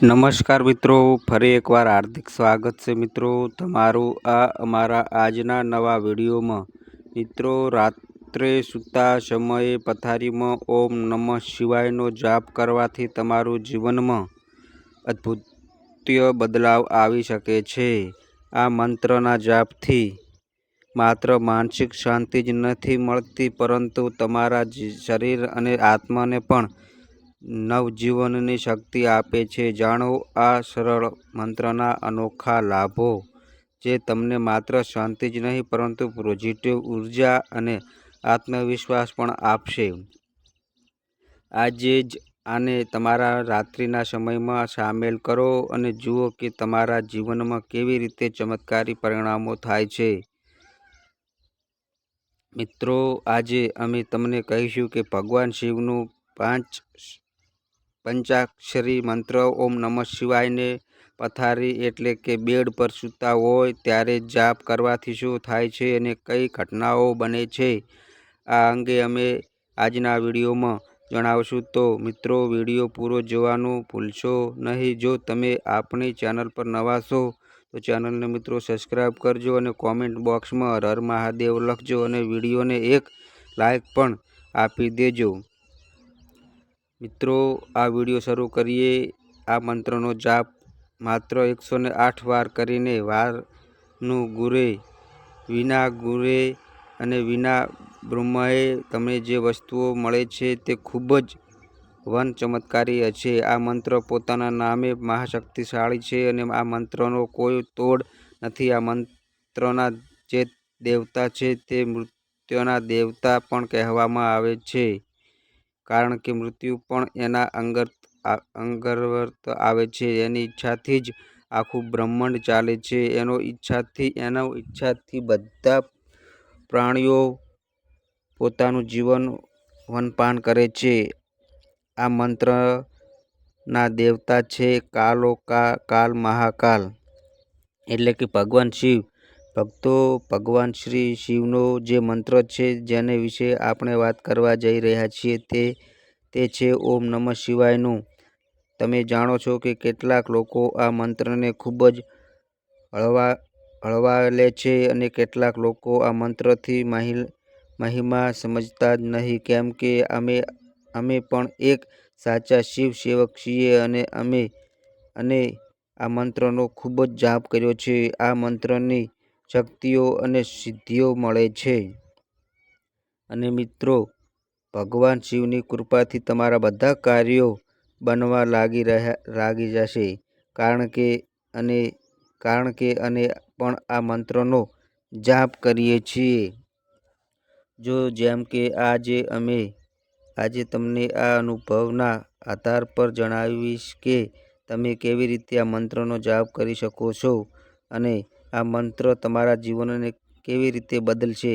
નમસ્કાર મિત્રો, ફરી એકવાર હાર્દિક સ્વાગત છે મિત્રો તમારું આ અમારા આજના નવા વિડીયોમાં। મિત્રો, રાત્રે સૂતા સમયે પથારીમાં ઓમ નમઃ શિવાયનો જાપ કરવાથી તમારું જીવનમાં અદ્ભુત બદલાવ આવી શકે છે। આ મંત્રના જાપથી માત્ર માનસિક શાંતિ જ નથી મળતી, પરંતુ તમારા શરીર અને આત્માને પણ નવજીવનની શક્તિ આપે છે। જાણો આ સરળ મંત્રના અનોખા લાભો, જે તમને માત્ર શાંતિ જ નહીં પરંતુ પોઝિટિવ ઉર્જા અને આત્મવિશ્વાસ પણ આપશે। આજે જ આને તમારા રાત્રિના સમયમાં સામેલ કરો અને જુઓ કે તમારા જીવનમાં કેવી રીતે ચમત્કારી પરિણામો થાય છે। મિત્રો, આજે અમે તમને કહીશું કે ભગવાન શિવનું પંચાક્ષરી મંત્ર ઓમ નમઃ શિવાયને પથારી એટલે કે બેડ પર સૂતા હોય ત્યારે જાપ કરવાથી શું થાય છે અને કઈ ઘટનાઓ બને છે, આ અંગે અમે આજના વિડીયોમાં જણાવશું। તો મિત્રો, વિડીયો પૂરો જોવાનું ભૂલશો નહીં। જો તમે આપણી ચેનલ પર નવા છો તો ચેનલને મિત્રો સબસ્ક્રાઈબ કરજો અને કોમેન્ટ બોક્સમાં હર હર મહાદેવ લખજો અને વિડીયોને એક લાઈક પણ આપી દેજો। મિત્રો, આ વિડીયો શરૂ કરીએ। આ મંત્રનો જાપ માત્ર 108 વાર કરીને વારનું ગુરે, વિના ગુરે અને વિના બ્રહ્મએ તમને જે વસ્તુઓ મળે છે તે ખૂબ જ ચમત્કારી હશે। આ મંત્ર પોતાના નામે મહાશક્તિશાળી છે અને આ મંત્રનો કોઈ તોડ નથી। આ મંત્રના જે દેવતા છે તે મૃત્યુના દેવતા પણ કહેવામાં આવે છે, કારણ કે મૃત્યુ પણ એના અંતર્ગત આવે છે। એની ઈચ્છાથી જ આખું બ્રહ્માંડ ચાલે છે। એનો ઈચ્છાથી બધા પ્રાણીઓ પોતાનું જીવન વનપાન કરે છે। આ મંત્રના દેવતા છે કાલ મહાકાલ, એટલે કે ભગવાન શિવ। ભક્તો, ભગવાન શ્રી શિવનો જે મંત્ર છે જેને વિશે આપણે વાત કરવા જઈ રહ્યા છીએ તે છે ઓમ નમઃ શિવાયનું। તમે જાણો છો કે કેટલાક લોકો આ મંત્રને ખૂબ જ હળવા લે છે અને કેટલાક લોકો આ મંત્રથી મહિમા સમજતા જ નહીં, કેમ કે અમે પણ એક સાચા શિવ સેવક છીએ અને આ મંત્રનો ખૂબ જ જાપ કર્યો છે। આ મંત્રની શક્તિઓ અને સિદ્ધિઓ મળે છે। અને મિત્રો, ભગવાન શિવની કૃપાથી તમારા બધા કાર્યો બનવા લાગી જશે, કારણ કે અમે પણ આ મંત્રનો જાપ કરીએ છીએ। જો જેમ કે આજે તમને આ અનુભવના આધાર પર જણાવીશ કે તમે કેવી રીતે આ મંત્રનો જાપ કરી શકો છો અને આ મંત્ર તમારા જીવનને કેવી રીતે બદલશે,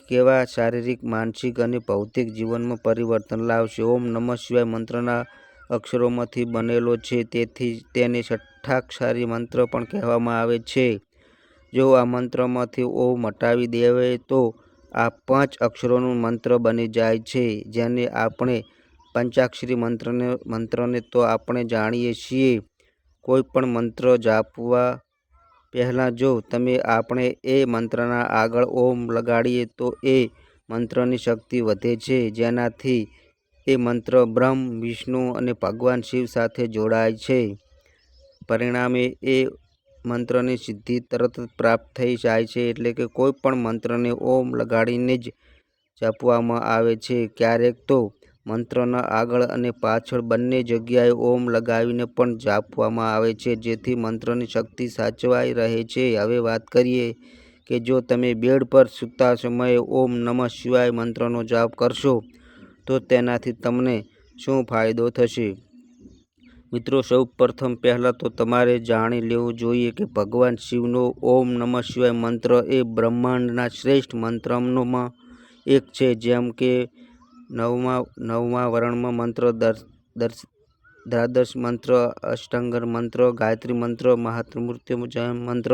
કેવા શારીરિક, માનસિક અને ભૌતિક જીવનમાં પરિવર્તન લાવશે। ઓમ નમઃ શિવાય મંત્રના અક્ષરોમાંથી બનેલો છે, તેથી તેને ષષ્ઠાક્ષરી મંત્ર પણ કહેવામાં આવે છે। જો આ મંત્રમાંથી ઓમ હટાવી દેવાય તો આ 5 અક્ષરોનું મંત્ર બની જાય છે, જેને આપણે પંચાક્ષરી મંત્રને તો આપણે જાણીએ છીએ। કોઈ પણ મંત્ર જાપવા પહેલાં જો આપણે એ મંત્રના આગળ ઓમ લગાડીએ તો એ મંત્રની શક્તિ વધે છે, જેનાથી એ મંત્ર બ્રહ્મ, વિષ્ણુ અને ભગવાન શિવ સાથે જોડાય છે। પરિણામે એ મંત્રની સિદ્ધિ તરત જ પ્રાપ્ત થઈ જાય છે। એટલે કે કોઈ પણ મંત્રને ઓમ લગાડીને જ જપવામાં આવે છે। ક્યારેક તો મંત્રના આગળ અને પાછળ બંને જગ્યાએ ઓમ લગાવીને પણ જપવામાં આવે છે, જેથી મંત્રની શક્તિ સાચવાઈ રહે છે। હવે વાત કરીએ કે જો તમે બેડ પર સૂતા સમયે ઓમ નમઃ શિવાય મંત્રનો જાપ કરશો તો તેનાથી તમને શું ફાયદો થશે। મિત્રો, સૌ પ્રથમ પહેલાં તો તમારે જાણી લેવું જોઈએ કે ભગવાન શિવનો ઓમ નમઃ શિવાય મંત્ર એ બ્રહ્માંડના શ્રેષ્ઠ મંત્રોમાં એક છે। જેમ કે 9મા વર્ણન મંત્ર, દ્વાદશ મંત્ર, અષ્ટાંગર મંત્ર, ગાયત્રી મંત્ર, મહામૃત્યુંજય મંત્ર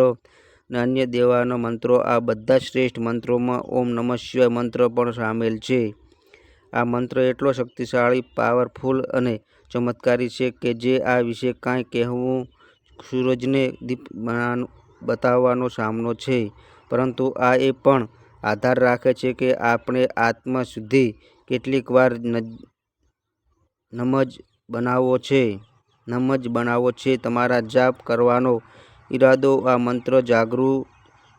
અને અન્ય દેવોના મંત્રો, આ બધા શ્રેષ્ઠ મંત્રોમાં ઓમ નમઃ શિવાય મંત્ર પણ સામેલ છે। આ મંત્ર એટલો શક્તિશાળી, પાવરફુલ અને ચમત્કારી છે કે જે આ વિશે કાંઈ કહેવું સૂરજને દીપ બતાવવાનો સામનો છે, પરંતુ આ એ પણ આધાર રાખે છે કે આપણે આત્મા સુધી કેટલીક વાર નમજ બનાવો છે. તમારા જાપ કરવાનો ઈરાદો આ મંત્ર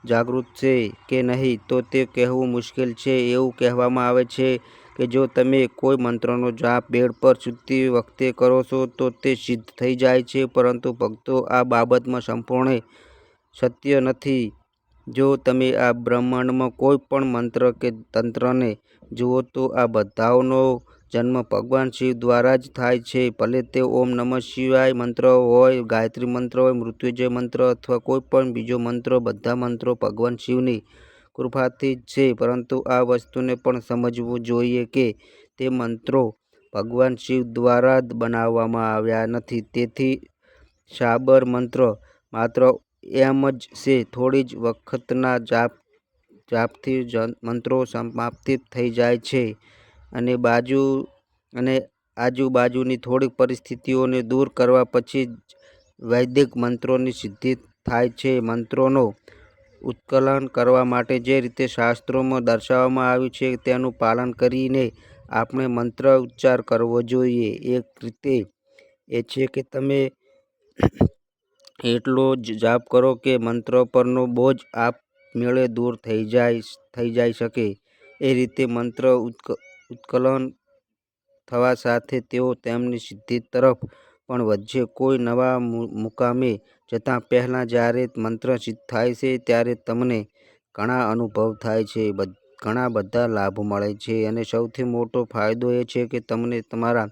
જાગૃત છે કે નહીં તો તે કહેવું મુશ્કેલ છે. એવું કહેવામાં આવે છે કે જો તમે કોઈ મંત્રનો જાપ બેડ પર સૂતી વખતે કરો છો તો તે સિદ્ધ થઈ જાય છે, પરંતુ ભક્તો આ બાબતમાં સંપૂર્ણ સત્ય નથી. જો તમે આ બ્રહ્માંડમાં કોઈ પણ મંત્ર કે તંત્રને જુઓ તો આ બધાનો જન્મ ભગવાન શિવ દ્વારા જ થાય છે. ભલે તે ઓમ નમઃ શિવાય મંત્ર હોય, ગાયત્રી મંત્ર હોય, મૃત્યુંજય મંત્ર અથવા કોઈ પણ બીજો મંત્ર, બધા મંત્રો ભગવાન શિવની કૃપાથી જ છે. પરંતુ આ વસ્તુને પણ સમજવું જોઈએ કે તે મંત્રો ભગવાન શિવ દ્વારા જ બનાવવામાં આવ્યા નથી. તેથી સાબર મંત્ર માત્ર એમ જ છે. થોડી જ વખતના જાપથી મંત્રો સમાપ્ત થઈ જાય છે અને આજુબાજુની થોડીક પરિસ્થિતિઓને દૂર કરવા પછી જ વૈદિક મંત્રોની સિદ્ધિ થાય છે. મંત્રોનો ઉચ્ચારણ કરવા માટે જે રીતે શાસ્ત્રોમાં દર્શાવવામાં આવ્યું છે તેનું પાલન કરીને આપણે મંત્ર ઉચ્ચાર કરવો જોઈએ. એક રીતે એ છે કે તમે એટલો જ જાપ કરો કે મંત્ર પરનો બોજ આપમેળે દૂર થઈ શકે. એ રીતે મંત્ર ઉચ્ચારણ થવા સાથે તેઓ તેમની સિદ્ધિ તરફ પણ વધશે. કોઈ નવા મુકામે જતા પહેલા જ્યારે મંત્ર સિદ્ધ થાય છે ત્યારે તમને ઘણા અનુભવ થાય છે, ઘણા બધા લાભ મળે છે અને સૌથી મોટો ફાયદો એ છે કે તમને તમારા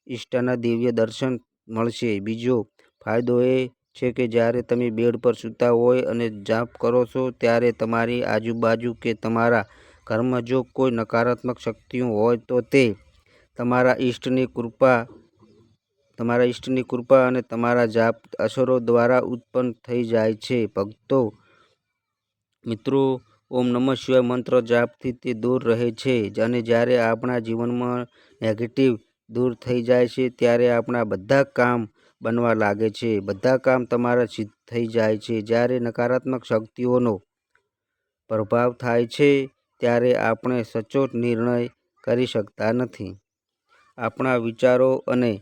ઈષ્ટના દિવ્ય દર્શન મળશે. બીજો ફાયદો એ છે કે જ્યારે તમે બેડ પર સૂતા હોય અને જાપ કરો છો ત્યારે તમારી આજુબાજુ કે તમારા ઘરમાં જો કોઈ નકારાત્મક શક્તિઓ હોય તો તે તમારા ઈષ્ટની કૃપા અને તમારા જાપ અસરો દ્વારા ઉત્પન્ન થઈ જાય છે. મિત્રો, ઓમ નમઃ શિવાય મંત્ર જાપથી તે દૂર રહે છે અને જ્યારે આપણા જીવનમાં નેગેટિવ દૂર થઈ જાય છે ત્યારે આપણા બધા કામ બનવા લાગે છે. બધા કામ તમારા સિદ્ધ થઈ જાય છે. જ્યારે નકારાત્મક શક્તિઓનો પ્રભાવ થાય છે ત્યારે આપણે સચોટ નિર્ણય કરી શકતા નથી. આપણા વિચારો અને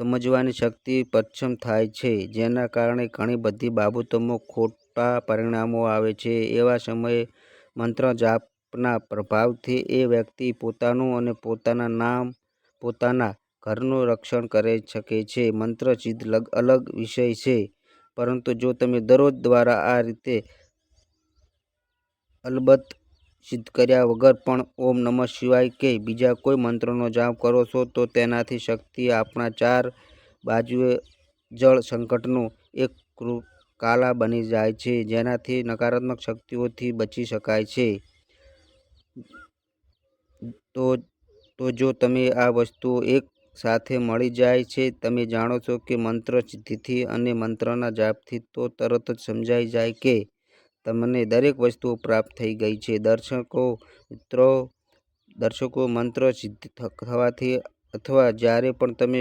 સમજવાની શક્તિ પશ્ચમ થાય છે, જેના કારણે ઘણી બધી બાબતોમાં ખોટા પરિણામો આવે છે. એવા સમયે મંત્ર જાપના પ્રભાવથી એ વ્યક્તિ પોતાનું અને પોતાના ઘરનું રક્ષણ કરી શકે છે. મંત્ર સિદ્ધ અલગ વિષય છે, પરંતુ જો તમે દરરોજ દ્વારા આ રીતે અલબત્ત સિદ્ધ કર્યા વગર પણ ઓમ નમઃ શિવાય કે બીજા કોઈ મંત્રનો જાપ કરો છો તો તેનાથી શક્તિ આપણા ચાર બાજુએ જળ સંકટનો એક કાલા બની જાય છે, જેનાથી નકારાત્મક શક્તિઓથી બચી શકાય છે. તો જો તમે આ વસ્તુઓ એક સાથે મળી જાય છે, તમે જાણો છો કે મંત્ર સિદ્ધિથી અને મંત્રના જાપથી તો તરત જ સમજાઈ જાય કે તમને દરેક વસ્તુઓ પ્રાપ્ત થઈ ગઈ છે. દર્શકો મંત્ર સિદ્ધ થવાથી અથવા જ્યારે પણ તમે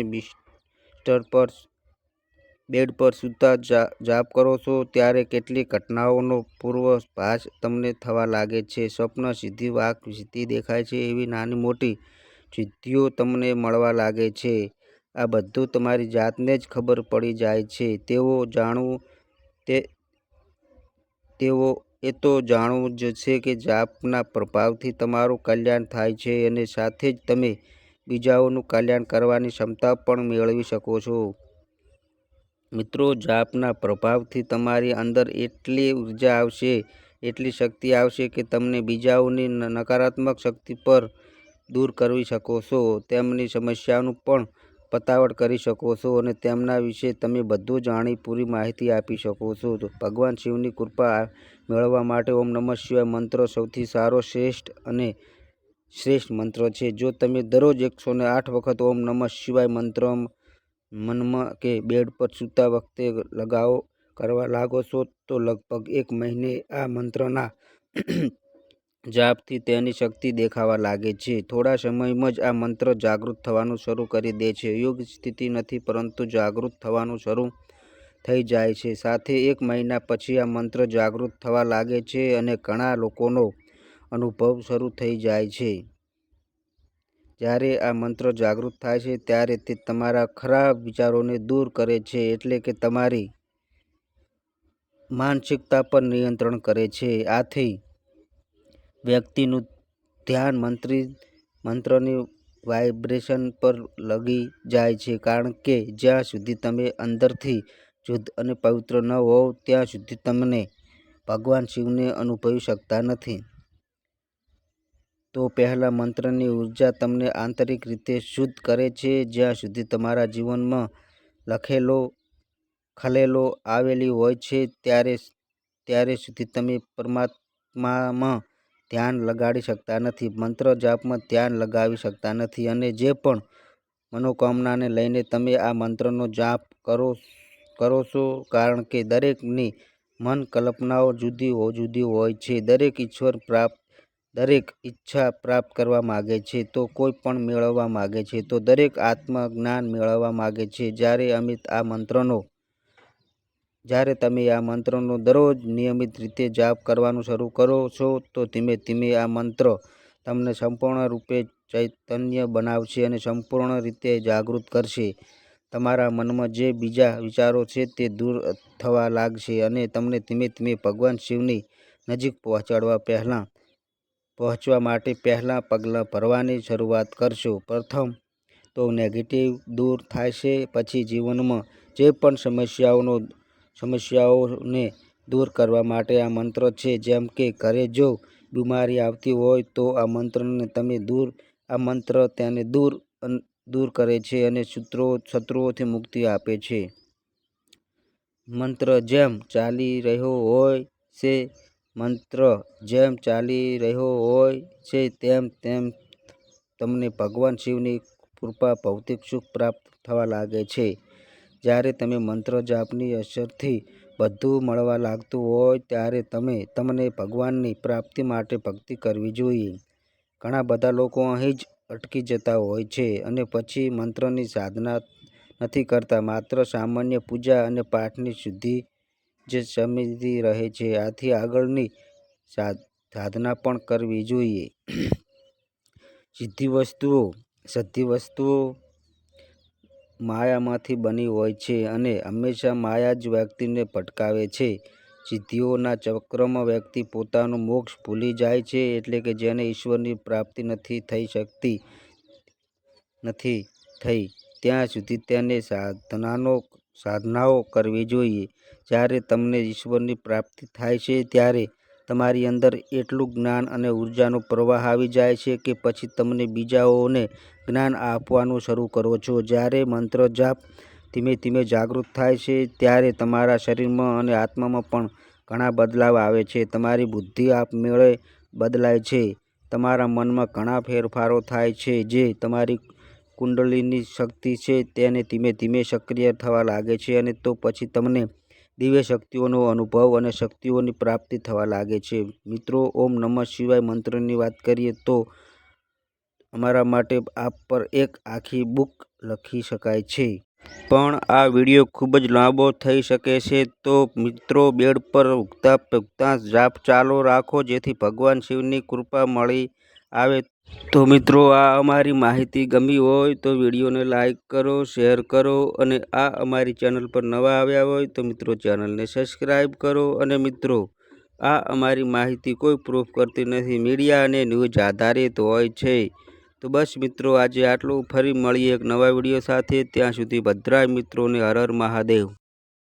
બેડ પર સૂતા જાપ કરો છો ત્યારે કેટલીક ઘટનાઓનો પૂર્વાભાસ તમને થવા લાગે છે. સ્વપ્ન સિદ્ધિ, વાક સિદ્ધિ દેખાય છે એવી નાની મોટી સિદ્ધિઓ તમને મળવા લાગે છે. આ બધું તમારી જાતને જ ખબર પડી જાય છે. એ તો જાણવું જ છે કે જાપના પ્રભાવથી તમારું કલ્યાણ થાય છે અને સાથે જ તમે બીજાઓનું કલ્યાણ કરવાની ક્ષમતા પણ મેળવી શકો છો. મિત્રો, જાપના પ્રભાવથી તમારી અંદર એટલી ઉર્જા આવશે, એટલી શક્તિ આવશે કે તમે બીજાઓની નકારાત્મક શક્તિ પર દૂર કરી શકો છો, તેમની સમસ્યાઓનું પણ પતાવટ કરી શકો છો અને તેમના વિશે તમે બધું જાણી પૂરી માહિતી આપી શકો છો. ભગવાન શિવની કૃપા મેળવવા માટે ઓમ નમઃ શિવાય મંત્ર સૌથી સારો, શ્રેષ્ઠ મંત્ર છે. જો તમે દરરોજ 108 વખત ઓમ નમઃ શિવાય મંત્ર મનમાં કે બેડ પર સૂતા વખતે કરવા લાગો છો તો લગભગ 1 મહિને આ મંત્રના જાપથી તેની શક્તિ દેખાવા લાગે છે. થોડા સમયમાં જ આ મંત્ર જાગૃત થવાનું શરૂ કરી દે છે. યોગ સ્થિતિ નથી, પરંતુ જાગૃત થવાનું શરૂ થઈ જાય છે. સાથે 1 મહિના પછી આ મંત્ર જાગૃત થવા લાગે છે અને ઘણા લોકોનો અનુભવ શરૂ થઈ જાય છે. જ્યારે આ મંત્ર જાગૃત થાય છે ત્યારે તે તમારા ખરાબ વિચારોને દૂર કરે છે, એટલે કે તમારી માનસિકતા પર નિયંત્રણ કરે છે. આથી વ્યક્તિનું ધ્યાન મંત્રની વાઇબ્રેશન પર લગી જાય છે, કારણ કે જ્યાં સુધી તમે અંદરથી શુદ્ધ અને પવિત્ર ન હોવ ત્યાં સુધી તમને ભગવાન શિવને અનુભવી શકતા નથી. તો પહેલા મંત્રની ઉર્જા તમને આંતરિક રીતે શુદ્ધ કરે છે. જ્યાં સુધી તમારા જીવનમાં ખલેલો આવેલી હોય છે ત્યારે સુધી તમે પરમાત્મામાં ધ્યાન લગાડી શકતા નથી, મંત્ર જાપમાં ધ્યાન લગાવી શકતા નથી. અને જે પણ મનોકામનાને લઈને તમે આ મંત્રનો જાપ કરો છો, કારણ કે દરેકની મન કલ્પનાઓ જુદી હોય છે. દરેક ઈચ્છા પ્રાપ્ત કરવા માગે છે, તો કોઈ પણ મેળવવા માગે છે, તો દરેક આત્મજ્ઞાન મેળવવા માગે છે. જ્યારે તમે આ મંત્રનો દરરોજ નિયમિત રીતે જાપ કરવાનું શરૂ કરો છો, તો ધીમે ધીમે આ મંત્ર તમને સંપૂર્ણ રૂપે ચૈતન્ય બનાવશે અને સંપૂર્ણ રીતે જાગૃત કરશે. તમારા મનમાં જે બીજા વિચારો છે તે દૂર થવા લાગશે અને તમને ધીમે ધીમે ભગવાન શિવની નજીક પહોંચવા માટે પહેલા પગલાં ભરવાની શરૂઆત કરશો. પ્રથમ તો નેગેટિવ દૂર થશે, પછી જીવનમાં જે પણ સમસ્યાઓને દૂર કરવા માટે આ મંત્ર છે. જેમ કે ઘરે જો બીમારી આવતી હોય તો આ મંત્ર તેને દૂર કરે છે અને શત્રુઓથી મુક્તિ આપે છે. મંત્ર જેમ ચાલી રહ્યો હોય છે તેમ તમને ભગવાન શિવની કૃપા, ભૌતિક સુખ પ્રાપ્ત થવા લાગે છે. જ્યારે તમે મંત્ર જાપની અસરથી બધું મળવા લાગતું હોય ત્યારે તમને ભગવાનની પ્રાપ્તિ માટે ભક્તિ કરવી જોઈએ. ઘણા બધા લોકો અહીં જ અટકી જતા હોય છે અને પછી મંત્રની સાધના નથી કરતા, માત્ર સામાન્ય પૂજા અને પાઠની સુધી જ સીમિત રહે છે. આથી આગળની સાધના પણ કરવી જોઈએ. બધી વસ્તુઓ માયામાંથી બની હોય છે અને હંમેશા માયા જ વ્યક્તિને ભટકાવે છે. સિદ્ધિઓના ચક્રમાં વ્યક્તિ પોતાનો મોક્ષ ભૂલી જાય છે, એટલે કે જેને ઈશ્વરની પ્રાપ્તિ નથી થઈ ત્યાં સુધી તેને સાધનાઓ કરવી જોઈએ. જ્યારે તમને ઈશ્વરની પ્રાપ્તિ થાય છે ત્યારે તમારી અંદર એટલું જ્ઞાન અને ઉર્જાનો પ્રવાહ આવી જાય છે કે પછી તમે બીજાઓને જ્ઞાન આપવાનું શરૂ કરો છો. જ્યારે મંત્ર જાપ ધીમે ધીમે જાગૃત થાય છે ત્યારે તમારા શરીરમાં અને આત્મામાં પણ ઘણા બદલાવ આવે છે. તમારી બુદ્ધિ આપમેળે બદલાય છે. તમારા મનમાં ઘણા ફેરફારો થાય છે. જે તમારી કુંડલીની શક્તિ છે તેને ધીમે ધીમે સક્રિય થવા લાગે છે અને તો પછી તમને દિવ્ય શક્તિઓનો અનુભવ અને શક્તિઓની પ્રાપ્તિ થવા લાગે છે. મિત્રો, ઓમ નમઃ શિવાય મંત્રની વાત કરીએ તો અમારા માટે આપ પર એક આખી બુક લખી શકાય છે. પણ આ વિડીયો ખૂબ જ લાંબો થઈ શકે છે, તો મિત્રો બેડ પર ઊંઘતા જાપ ચાલુ રાખો, જેથી ભગવાન શિવની કૃપા મળી આવે. તો મિત્રો, આ અમારી માહિતી ગમી હોય તો વિડીયોને લાઈક કરો, શેર કરો અને આ અમારી ચેનલ પર નવા આવ્યા હોય તો મિત્રો ચેનલને સબસ્ક્રાઈબ કરો. અને મિત્રો, આ અમારી માહિતી કોઈ પ્રૂફ કરતી નથી, મીડિયા અને ન્યૂઝ આધારિત હોય છે. તો બસ મિત્રો, આજે આટલું. ફરી મળીએ એક નવા વિડીયો સાથે. ત્યાં સુધી બધાય મિત્રોને હર હર મહાદેવ.